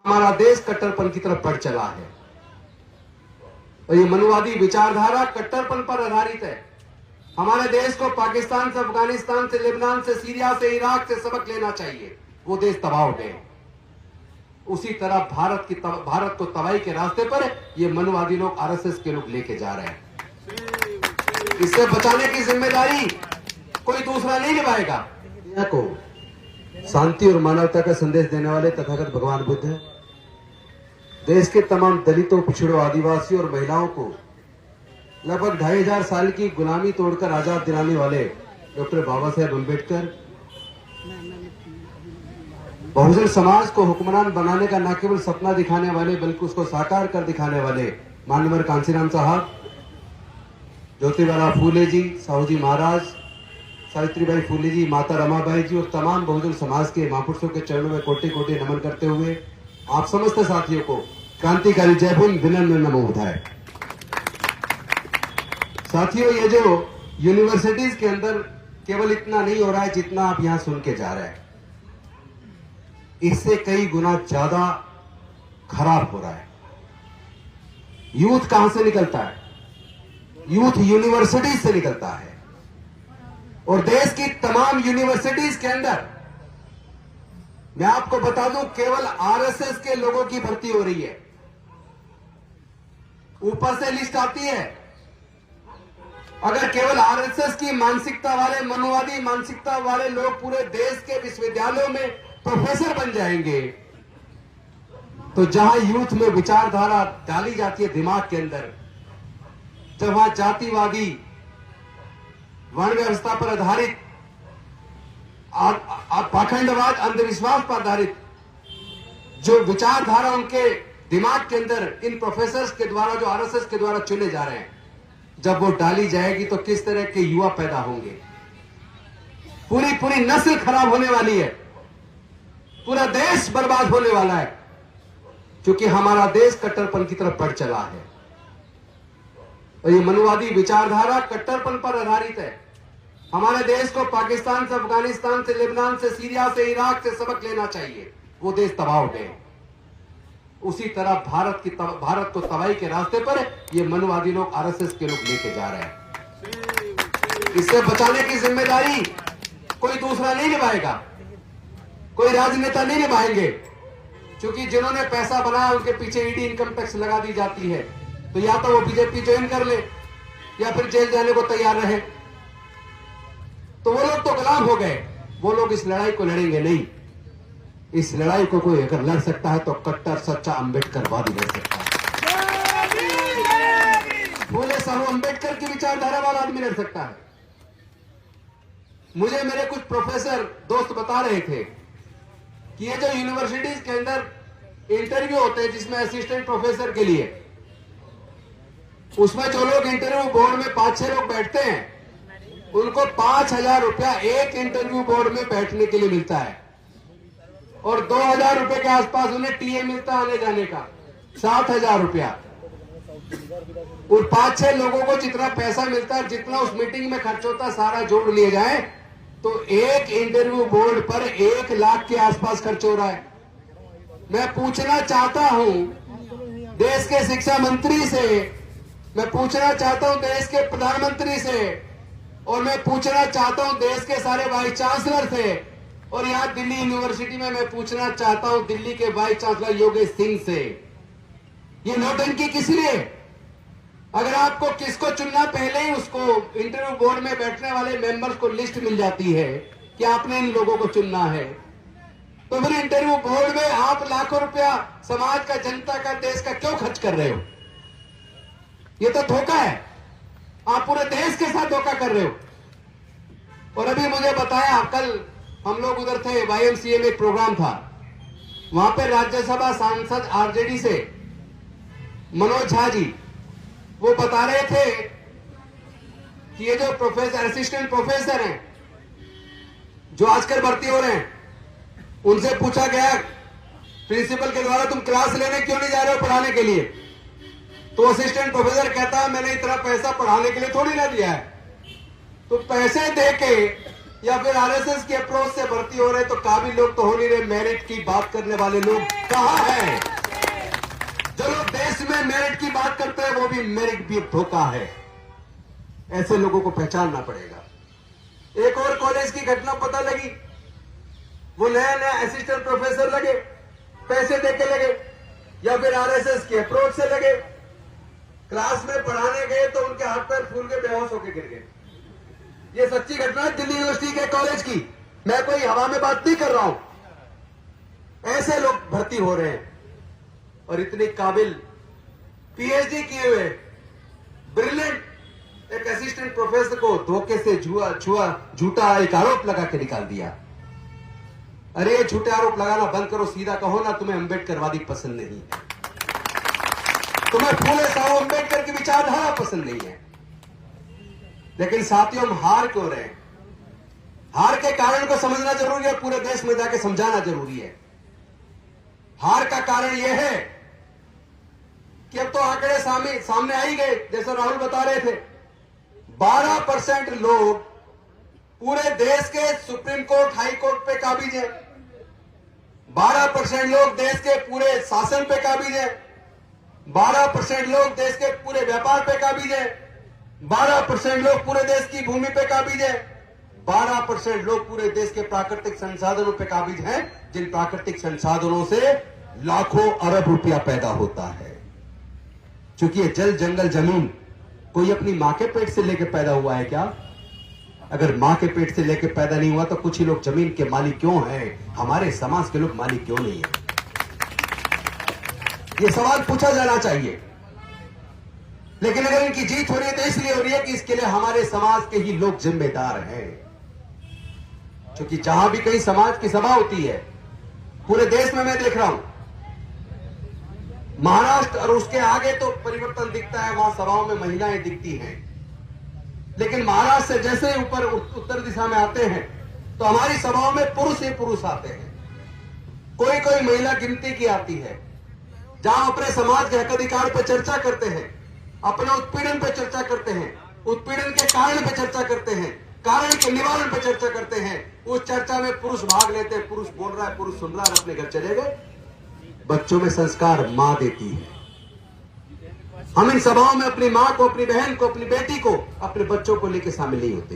हमारा देश कट्टरपन की तरफ बढ़ चला है और ये मनुवादी विचारधारा कट्टरपन पर आधारित है। हमारे देश को पाकिस्तान से, अफगानिस्तान से, लेबनान से, सीरिया से, इराक से सबक लेना चाहिए। वो देश तबाह हो गए। उसी तरह भारत को तबाही के रास्ते पर ये मनुवादी लोग, आरएसएस के लोग लेके जा रहे हैं। इससे बचाने की जिम्मेदारी कोई दूसरा नहीं निभाएगा। दुनिया को शांति और मानवता का संदेश देने वाले तथागत भगवान बुद्ध है। देश के तमाम दलितों, पिछड़ों, आदिवासियों और महिलाओं को लगभग 2500 साल की गुलामी तोड़कर आजाद दिलाने वाले डॉक्टर बाबा साहेब अम्बेडकर, बहुजन समाज को हुक्मरान बनाने का न केवल सपना दिखाने वाले बल्कि उसको साकार कर दिखाने वाले माननीय कांशीराम साहब, ज्योतिबा फूले जी, साहू जी महाराज, सावित्रीबाई फूले जी, माता रमाबाई जी और तमाम बहुजन समाज के महापुरुषों के चरणों में कोटि कोटि नमन करते हुए आप समस्त साथियों को क्रांतिकारी जय भीम, विनम्र नमो बुधाय। साथियों, ये जो यूनिवर्सिटीज के अंदर केवल इतना नहीं हो रहा है जितना आप यहां सुन के जा रहे हैं, इससे कई गुना ज्यादा खराब हो रहा है। यूथ कहां से निकलता है? यूथ यूनिवर्सिटीज से निकलता है और देश की तमाम यूनिवर्सिटीज के अंदर मैं आपको बता दूं, केवल आरएसएस के लोगों की भर्ती हो रही है। ऊपर से लिस्ट आती है। अगर केवल आरएसएस की मानसिकता वाले, मनुवादी मानसिकता वाले लोग पूरे देश के विश्वविद्यालयों में प्रोफेसर बन जाएंगे, तो जहां यूथ में विचारधारा डाली जाती है दिमाग के अंदर, जब वहां जातिवादी, वर्ण व्यवस्था पर आधारित, पाखंडवाद, अंधविश्वास पर आधारित जो विचारधारा उनके दिमाग के अंदर इन प्रोफेसर्स के द्वारा, जो आरएसएस के द्वारा चुने जा रहे हैं, जब वो डाली जाएगी तो किस तरह के युवा पैदा होंगे। पूरी नस्ल खराब होने वाली है, पूरा देश बर्बाद होने वाला है, क्योंकि हमारा देश कट्टरपन की तरफ बढ़ चला है और ये मनुवादी विचारधारा कट्टरपन पर आधारित है। हमारे देश को पाकिस्तान से, अफगानिस्तान से, लेबनान से, सीरिया से, इराक से सबक लेना चाहिए। वो देश तबाह हो गए। उसी तरह भारत को तबाही के रास्ते पर ये मनुवादी लोग, आरएसएस के लोग लेके जा रहे हैं। इससे बचाने की जिम्मेदारी कोई दूसरा नहीं निभाएगा, कोई राजनेता नहीं निभाएंगे, क्योंकि जिन्होंने पैसा बनाया उनके पीछे ईडी, इनकम टैक्स लगा दी जाती है। तो या तो वो बीजेपी ज्वाइन कर ले या फिर जेल जाने को तैयार रहे। तो वो लोग तो गुलाम हो गए। वो लोग इस लड़ाई को लड़ेंगे नहीं। इस लड़ाई को कोई अगर लड़ सकता है तो कट्टर सच्चा अम्बेडकरवादी लड़ सकता है। फूले साहू अम्बेडकर की विचारधारा वाला आदमी लड़ सकता है। मुझे मेरे कुछ प्रोफेसर दोस्त बता रहे थे कि ये जो यूनिवर्सिटीज के अंदर इंटरव्यू होते हैं, जिसमें असिस्टेंट प्रोफेसर के लिए, उसमें जो लोग इंटरव्यू बोर्ड में 5-6 लोग बैठते हैं, उनको 5000 रुपया एक इंटरव्यू बोर्ड में बैठने के लिए मिलता है और 2000 रुपए के आसपास उन्हें टीए मिलता है आने जाने का, 7000 रुपया। और 5-6 लोगों को जितना पैसा मिलता है, जितना उस मीटिंग में खर्च होता है, सारा जोड़ लिए जाए तो एक इंटरव्यू बोर्ड पर 1 लाख के आसपास खर्च हो रहा है। मैं पूछना चाहता हूं देश के शिक्षा मंत्री से, मैं पूछना चाहता हूं देश के प्रधानमंत्री से, और मैं पूछना चाहता हूं देश के सारे वाइस चांसलर से, और यहां दिल्ली यूनिवर्सिटी में मैं पूछना चाहता हूं दिल्ली के वाइस चांसलर योगेश सिंह से, ये नौटंकी किस लिए? अगर आपको किसको चुनना, पहले ही उसको इंटरव्यू बोर्ड में बैठने वाले मेंबर्स को लिस्ट मिल जाती है कि आपने इन लोगों को चुनना है, तो फिर इंटरव्यू बोर्ड में आप लाखों रुपया समाज का, जनता का, देश का क्यों खर्च कर रहे हो? ये तो धोखा है। आप पूरे देश के साथ धोखा कर रहे हो। और अभी मुझे बताया, कल हम लोग उधर थे, वाईएमसीए में एक प्रोग्राम था, वहां पे राज्यसभा सांसद आरजेडी से मनोज झा जी, वो बता रहे थे कि ये जो प्रोफेसर, असिस्टेंट प्रोफेसर हैं जो आजकल भर्ती हो रहे हैं, उनसे पूछा गया प्रिंसिपल के द्वारा, तुम क्लास लेने क्यों नहीं जा रहे हो पढ़ाने के लिए? तो असिस्टेंट प्रोफेसर कहता है, मैंने इतना पैसा पढ़ाने के लिए थोड़ी ना दिया है। तो पैसे देके या फिर आरएसएस की अप्रोच से भर्ती हो रहे, तो काबिल लोग तो हो नहीं रहे। मेरिट की बात करने वाले लोग कहां हैं? करते हैं वो भी मेरिट भी एक धोखा है। ऐसे लोगों को पहचानना पड़ेगा। एक और कॉलेज की घटना पता लगी, वो नया नया असिस्टेंट प्रोफेसर लगे, पैसे देके लगे या फिर आरएसएस के अप्रोच से लगे। क्लास में पढ़ाने गए तो उनके हाथ पैर फूल के बेहोश होकर गिर गए। ये सच्ची घटना है दिल्ली यूनिवर्सिटी के कॉलेज की, मैं कोई हवा में बात नहीं कर रहा हूं। ऐसे लोग भर्ती हो रहे हैं और इतने काबिल पीएचडी किए हुए ब्रिलियंट एक असिस्टेंट प्रोफेसर को धोखे से झूठा एक आरोप लगा के निकाल दिया। अरे ये झूठे आरोप लगाना बंद करो, सीधा कहो ना तुम्हें अंबेडकरवादी पसंद नहीं है, तुम्हें फूले साहब अंबेडकर की विचारधारा पसंद नहीं है। लेकिन साथियों हम हार क्यों रहे हैं? हार के कारण को समझना जरूरी है, पूरे देश में जाके समझाना जरूरी है। हार का कारण यह है कि अब तो आंकड़े सामने आ ही गए, जैसे राहुल बता रहे थे। 12% लोग पूरे देश के सुप्रीम कोर्ट हाई कोर्ट पे काबिज है, 12% लोग देश के पूरे शासन पे काबिज है, 12% लोग देश के पूरे व्यापार पे काबिज है, 12% लोग पूरे देश की भूमि पे काबिज है, 12% लोग पूरे देश के प्राकृतिक संसाधनों पे काबिज हैं, जिन प्राकृतिक संसाधनों से लाखों अरब रुपया पैदा होता है। क्योंकि ये जल जंगल जमीन कोई अपनी मां के पेट से लेकर पैदा हुआ है क्या? अगर मां के पेट से लेकर पैदा नहीं हुआ तो कुछ ही लोग जमीन के मालिक क्यों हैं? हमारे समाज के लोग मालिक क्यों नहीं है? ये सवाल पूछा जाना चाहिए। लेकिन अगर इनकी जीत हो रही है तो इसलिए हो रही है कि इसके लिए हमारे समाज के ही लोग जिम्मेदार हैं। क्योंकि जहां भी कहीं समाज की सभा होती है, पूरे देश में मैं देख रहा हूं, महाराष्ट्र और उसके आगे तो परिवर्तन दिखता है, वहां सभाओं में महिलाएं दिखती हैं। लेकिन महाराष्ट्र से जैसे ही ऊपर उत्तर दिशा में आते हैं तो हमारी सभाओं में पुरुष ही पुरुष आते हैं। कोई कोई महिला गिनती की आती है। जहां अपने समाज के हक अधिकार पर चर्चा करते हैं, अपने उत्पीड़न पर चर्चा करते हैं, उत्पीड़न के कारण पर चर्चा करते हैं, कारण के निवारण पर चर्चा करते हैं, उस चर्चा में पुरुष भाग लेते हैं, पुरुष बोल रहा है, पुरुष सुन रहा है, अपने घर चले गए। बच्चों में संस्कार मां देती है। हम इन सभाओं में अपनी मां को, अपनी बहन को, अपनी बेटी को, अपने बच्चों को लेकर शामिल नहीं होते।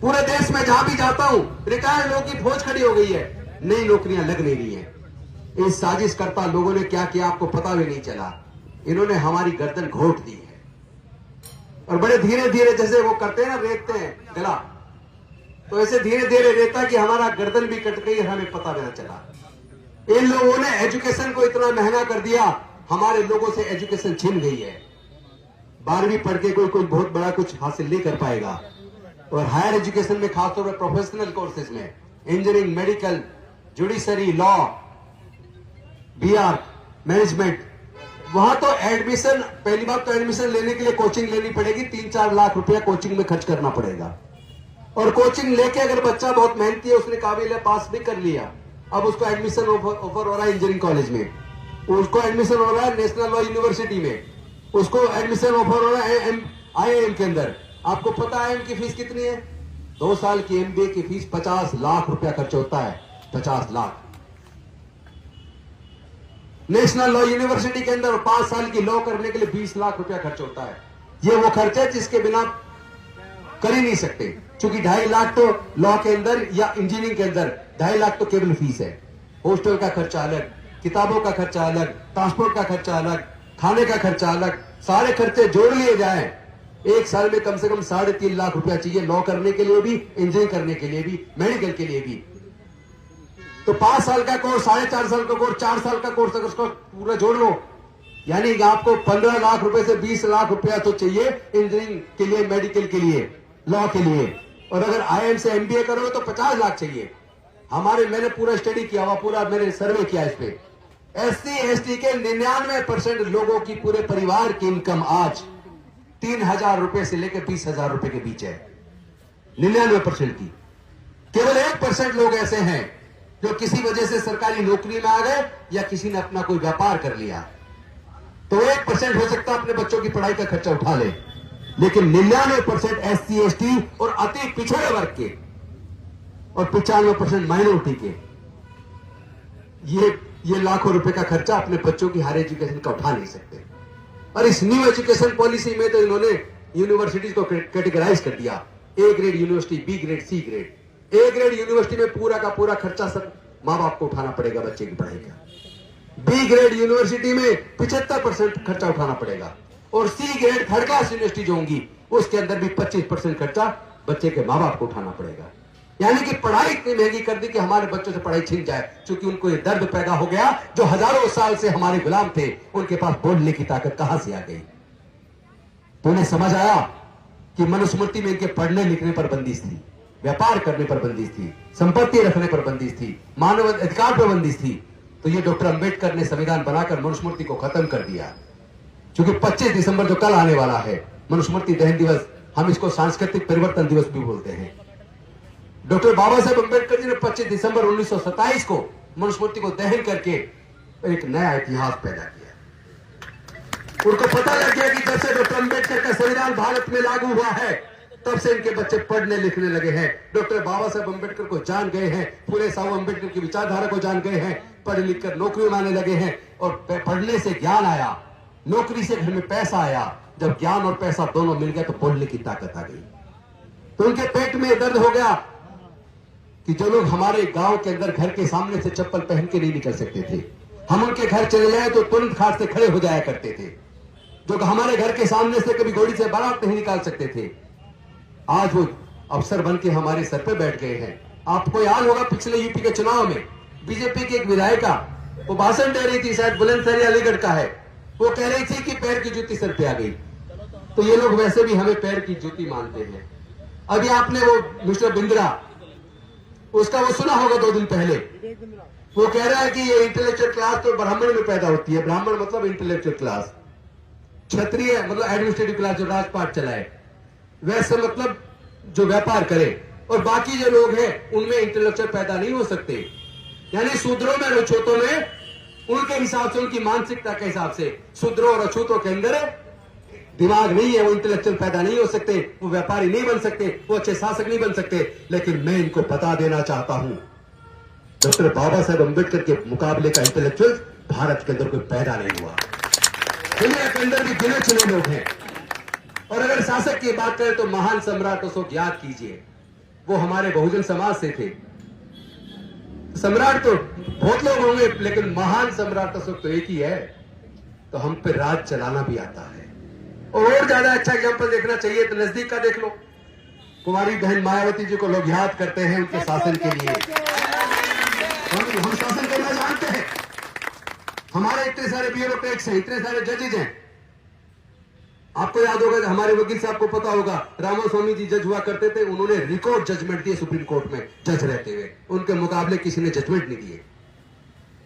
पूरे देश में जहां भी जाता हूं रिटायर्ड लोगों की फौज खड़ी हो गई है, नई नौकरियां लग नहीं रही हैं। इस साजिशकर्ता लोगों ने क्या किया आपको पता भी नहीं चला। इन्होंने हमारी गर्दन घोट दी है और बड़े धीरे धीरे, जैसे वो करते हैं ना, रेतते हैं गला, तो ऐसे धीरे धीरे रेता कि हमारा गर्दन भी कट गई और हमें पता भी ना चला। इन लोगों ने एजुकेशन को इतना महंगा कर दिया, हमारे लोगों से एजुकेशन छिन गई है। 12वीं पढ़ के कोई बहुत बड़ा कुछ हासिल नहीं कर पाएगा। और हायर एजुकेशन में, खासतौर पर प्रोफेशनल कोर्सेज में, engineering, medical, judiciary, law, BR, management, वहां तो एडमिशन, पहली बात तो एडमिशन लेने के लिए कोचिंग लेनी पड़ेगी, 3-4 लाख रुपया कोचिंग में खर्च करना पड़ेगा। और कोचिंग लेके अगर बच्चा बहुत मेहनती है, उसने काबिल है, पास भी कर लिया, अब उसको एडमिशन ऑफर हो रहा है इंजीनियरिंग कॉलेज में, उसको एडमिशन हो रहा है नेशनल लॉ यूनिवर्सिटी में, उसको एडमिशन ऑफर हो रहा है आईआईएम के अंदर। आपको पता है IIM की फीस कितनी है? 2 साल की MBA की फीस 50 लाख रुपया खर्च होता है। 50 लाख। नेशनल लॉ यूनिवर्सिटी के अंदर 5 साल की लॉ करने के लिए 20 लाख रुपया खर्च होता है। ये वो खर्च है जिसके बिना कर ही नहीं सकते, क्योंकि 2.5 लाख तो लॉ के अंदर या इंजीनियरिंग के अंदर 2.5 लाख तो केवल फीस है। हॉस्टल का खर्चा अलग, किताबों का खर्चा अलग, ट्रांसपोर्ट का खर्चा अलग, खाने का खर्चा अलग, सारे खर्चे जोड़ लिए जाए एक साल में कम से कम 3.5 लाख रुपया चाहिए, लॉ करने के लिए भी, इंजीनियरिंग करने के लिए भी, मेडिकल के लिए भी। तो 5 साल का कोर्स, 4.5 साल का कोर्स, 4 साल का कोर्स, अगर उसको पूरा जोड़ लो, यानी कि आपको 15 लाख रुपए से 20 लाख रुपया तो चाहिए इंजीनियरिंग के लिए, मेडिकल के लिए, लॉ के लिए। और अगर IIM से MBA करोगे तो 50 लाख चाहिए। मैंने पूरा स्टडी किया हुआ, पूरा मैंने सर्वे किया इस पे। SC ST के 99% लोगों की, पूरे परिवार की इनकम आज 3,000 रुपए से लेकर 20,000 रुपए के बीच है। 99% की। केवल 1% लोग ऐसे हैं जो किसी वजह से सरकारी नौकरी में आ गए या किसी ने अपना कोई व्यापार कर लिया। तो 1% हो सकता है अपने बच्चों की पढ़ाई का खर्चा उठा ले, लेकिन 99% SC ST और अति पिछड़े वर्ग के और 95% माइनॉरिटी के ये लाखों रुपए का खर्चा अपने बच्चों की हायर एजुकेशन का उठा नहीं सकते। और इस न्यू एजुकेशन पॉलिसी में तो इन्होंने यूनिवर्सिटीज को कैटेगराइज कर दिया, A grade university, B grade, C grade. A grade university में पूरा का पूरा खर्चा सब माँ बाप को उठाना पड़ेगा बच्चे की पढ़ाई का। बी ग्रेड यूनिवर्सिटी में 75% खर्चा उठाना पड़ेगा, और C grade third class university जो होंगी उसके अंदर भी 25% खर्चा बच्चे के माँ बाप को उठाना पड़ेगा। यानी कि पढ़ाई इतनी महंगी कर दी कि हमारे बच्चों से पढ़ाई छीन जाए, क्योंकि उनको ये दर्द पैदा हो गया जो हजारों साल से हमारे गुलाम थे, उनके पास बोलने की ताकत कहां से आ गई। तो उन्हें समझ आया कि मनुस्मृति में इनके पढ़ने लिखने पर बंदिश थी, व्यापार करने पर बंदिश थी, संपत्ति रखने पर बंदिश थी, मानव अधिकार पर बंदिश थी। तो ये डॉक्टर अंबेडकर ने संविधान बनाकर मनुस्मृति को खत्म कर दिया। क्योंकि 25 दिसंबर जो कल आने वाला है, मनुस्मृति दहन दिवस, हम इसको सांस्कृतिक परिवर्तन दिवस भी बोलते हैं। डॉक्टर बाबा साहेब अंबेडकर जी ने 25 दिसंबर 1927 को मनुस्मृति को दहन करके एक नया इतिहास पैदा किया। उनको पता लग गया कि जब से डॉक्टर अंबेडकर का संविधान भारत में लागू हुआ है, तब से इनके बच्चे पढ़ने लिखने लगे हैं। डॉक्टर बाबा साहेब अंबेडकर को जान गए हैं, फूले साहू अंबेडकर की विचारधारा को जान गए हैं, पढ़ लिख कर नौकरी माने लगे हैं। और पढ़ने से ज्ञान आया, नौकरी से घर में पैसा आया। जब ज्ञान और पैसा दोनों मिल गए तो बोलने की ताकत आ गई। तो उनके पेट में दर्द हो गया कि जो लोग हमारे गांव के अंदर घर के सामने से चप्पल पहन के नहीं निकल सकते थे, हम उनके घर चले जाए तो तुरंत खाट से खड़े हो जाया करते थे। जो हमारे घर के सामने से कभी घोड़ी से बारात नहीं निकाल सकते थे, आज वो अफसर बन के हमारे सर पे बैठ गए हैं। आपको याद होगा पिछले यूपी के चुनाव में बीजेपी की एक विधायिका वो भाषण दे रही थी, शायद बुलंदशहर अलीगढ़ का है, वो कह रही थी कि पैर की जूती सर पे आ गई। तो ये लोग वैसे भी हमें पैर की जूती मानते हैं। अभी आपने वो मिस्टर बिंद्रा, उसका वो सुना होगा 2 दिन पहले, वो कह रहा है कि ये इंटेलेक्चुअल क्लास तो ब्राह्मण में पैदा होती है। ब्राह्मण मतलब इंटेलेक्चुअल क्लास, क्षत्रिय मतलब एडमिनिस्ट्रेटिव क्लास जो राजपाट चलाए, वैसे मतलब जो व्यापार करे, और बाकी जो लोग हैं उनमें इंटेलेक्चुअल पैदा नहीं हो सकते। यानी शूद्रों में और अछूतों में उनके हिसाब से, उनकी मानसिकता के हिसाब से शूद्रों और अछूतों के अंदर दिमाग नहीं है, वो इंटेलेक्चुअल पैदा नहीं हो सकते, वो व्यापारी नहीं बन सकते, वो अच्छे शासक नहीं बन सकते। लेकिन मैं इनको बता देना चाहता हूं, डॉक्टर बाबा साहेब अंबेडकर के मुकाबले का इंटेलेक्चुअल भारत के अंदर कोई पैदा नहीं हुआ। दुनिया के अंदर भी गिने चुने लोग हैं। और अगर शासक की बात करें तो महान सम्राट उसको याद कीजिए, वो हमारे बहुजन समाज से थे। सम्राट तो बहुत लोग होंगे, लेकिन महान सम्राट तो एक ही है। तो हम पे राज चलाना भी आता है। और ज्यादा अच्छा एग्जाम्पल देखना चाहिए तो नजदीक का देख लो, कुमारी बहन मायावती जी को लोग याद करते हैं उनके शासन के लिए। हम शासन करना जानते हैं। हमारे इतने सारे ब्यूरोक्रेट्स हैं, इतने सारे जजेज हैं। आपको याद होगा, हमारे वकील साहब को पता होगा, रामास्वामी जी जज हुआ करते थे, उन्होंने रिकॉर्ड जजमेंट दिए सुप्रीम कोर्ट में जज रहते हुए। उनके मुकाबले किसी ने जजमेंट नहीं दिए।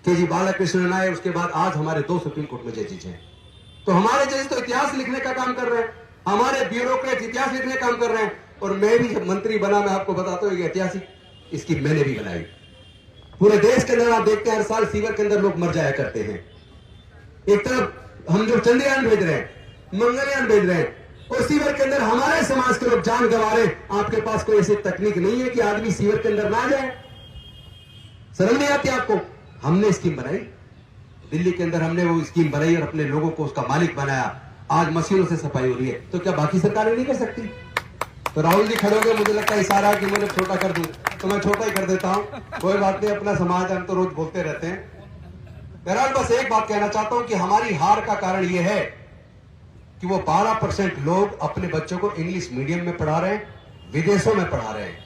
के.जी. बालाकृष्णन आए, उसके बाद आज हमारे 2 सुप्रीम कोर्ट में जजेज हैं। तो हमारे जज तो इतिहास लिखने का काम कर रहे हैं, हमारे ब्यूरोक्रेट इतिहास लिखने का काम कर रहे हैं। और मैं भी जब मंत्री बना, मैं आपको बताता हूं, ऐतिहासिक इसकी मैंने भी बनाई। पूरे देश के अंदर आप देखते हैं हर साल सीवर के अंदर लोग मर जाया करते हैं। एक तरफ हम जो चंद्रयान भेज रहे हैं, मंगलयान भेज रहे हैं, और सीवर के अंदर हमारे समाज के लोग जान गंवा रहे हैं। आपके पास कोई ऐसी तकनीक नहीं है कि आदमी सीवर के अंदर ना जाए? शर्म नहीं आती आपको? हमने स्कीम बनाई, दिल्ली के अंदर हमने वो स्कीम बनाई और अपने लोगों को उसका मालिक बनाया। आज मशीनों से सफाई हो रही है, तो क्या बाकी सरकारें नहीं कर सकती? तो राहुल जी खड़े होंगे, मुझे लगता है इशारा कि मुझे छोटा कर दूं, तो मैं छोटा ही कर देता हूं। कोई बात नहीं, अपना समाज हम तो रोज बोलते रहते हैं। बहरहाल बस एक बात कहना चाहता हूं कि हमारी हार का कारण यह है कि वो 12% लोग अपने बच्चों को इंग्लिश मीडियम में पढ़ा रहे हैं, विदेशों में पढ़ा रहे हैं।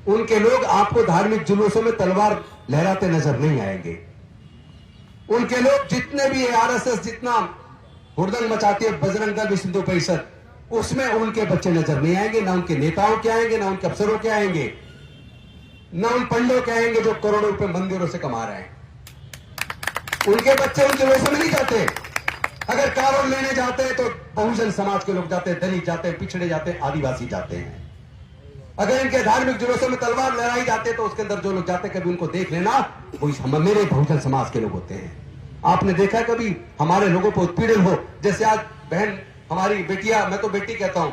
उनके लोग आपको धार्मिक जुलूसों में तलवार लहराते नजर नहीं आएंगे। उनके लोग जितने भी आरएसएस जितना हुड़दंग मचाती है, बजरंग दल, विश्व हिंदू परिषद, उसमें उनके बच्चे नजर नहीं आएंगे। ना उनके नेताओं के आएंगे, ना उनके अफसरों के आएंगे, ना उन पंडितों के आएंगे जो करोड़ों रुपए मंदिरों से कमा रहे हैं। उनके बच्चे उन जुलूसों में नहीं जाते। अगर कारों लेने जाते हैं तो बहुजन समाज के लोग जाते हैं, दलित जाते हैं, पिछड़े जाते हैं, आदिवासी जाते हैं। अगर इनके धार्मिक जुलूसों में तलवार लहराई जाते तो उसके अंदर जो लोग जाते, कभी उनको देख लेना, वो मेरे बहुजन समाज के लोग होते हैं। आपने देखा कभी हमारे लोगों पर उत्पीड़न हो, जैसे आज बहन हमारी बेटियां, मैं तो बेटी कहता हूं,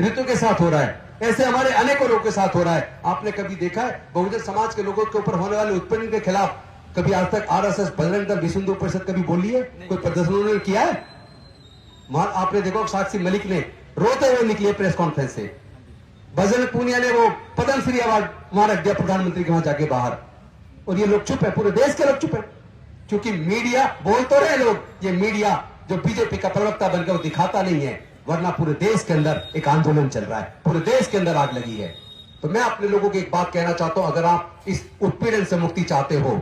ऋतु के साथ हो रहा है, ऐसे हमारे अनेकों लोगों के साथ हो रहा है। आपने कभी देखा है बहुजन समाज के लोगों के ऊपर होने वाले उत्पीड़न के खिलाफ कभी आज तक आरएसएस, बजरंग दल, विश्व हिंदू परिषद कभी बोली है? कोई प्रदर्शन उन्होंने किया है? आपने देखो साक्षी मलिक ने रोते हुए निकली प्रेस कॉन्फ्रेंस से, बजरंग पूनिया ने वो पद्मश्री अवार्ड वहां रख दिया प्रधानमंत्री के वहां जाके बाहर, और ये लोग चुप है, पूरे देश के लोग चुप है, क्योंकि मीडिया बोल तो रहे लोग, ये मीडिया जो बीजेपी का प्रवक्ता बनकर वो दिखाता नहीं है, वरना पूरे देश के अंदर एक आंदोलन चल रहा है, पूरे देश के अंदर आग लगी है। तो मैं अपने लोगों को एक बात कहना चाहता हूं, अगर आप इस उत्पीड़न से मुक्ति चाहते हो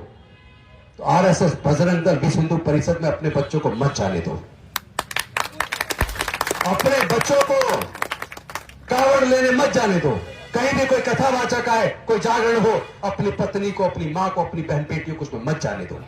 तो आरएसएस, बजरंग दल, विश्व हिंदू परिषद में अपने बच्चों को मत जाने दो। अपने बच्चों को कावड़ लेने मत जाने दो। कहीं भी कोई कथावाचक आए, कोई जागरण हो, अपनी पत्नी को, अपनी मां को, अपनी बहन बेटियों को उसमें मत जाने दो,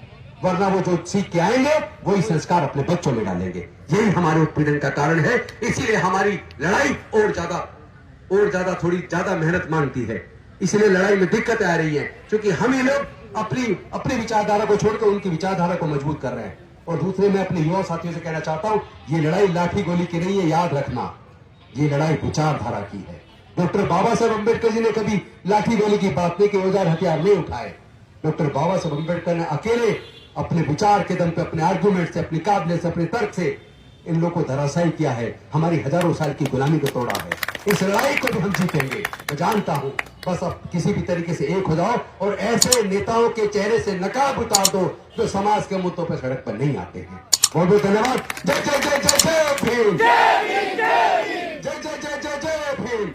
वरना वो जो सीख के आएंगे वही संस्कार अपने बच्चों में डालेंगे। यही हमारे उत्पीड़न का कारण है। इसीलिए हमारी लड़ाई और ज्यादा थोड़ी ज्यादा मेहनत मांगती है। इसलिए लड़ाई में दिक्कत आ रही है, क्योंकि हम ही लोग अपनी विचारधारा को छोड़कर उनकी विचारधारा को मजबूत कर रहे हैं। और दूसरे, मैं अपने युवा साथियों से कहना चाहता हूं, ये लड़ाई लाठी गोली की नहीं है, याद रखना, ये लड़ाई विचारधारा की है। डॉक्टर बाबा साहब अम्बेडकर जी ने कभी लाठी गोली की बात नहीं की, औजार हथियार नहीं उठाए। डॉक्टर बाबा साहब अम्बेडकर ने अकेले अपने विचार के दम पे, अपने आर्गुमेंट से, अपनी काबिलियत से, अपने तर्क से इन लोगों को धराशायी किया है, हमारी हजारों साल की गुलामी को तोड़ा है। इस लड़ाई को भी हम जीतेंगे, मैं जानता हूं। बस अब किसी भी तरीके से एक हो जाओ और ऐसे नेताओं के चेहरे से नकाब उतार दो जो समाज के मुद्दों पर सड़क पर नहीं आते हैं। बहुत बहुत धन्यवाद। जय जय जय जय जय भीम, जय जय जय जय जय भीम।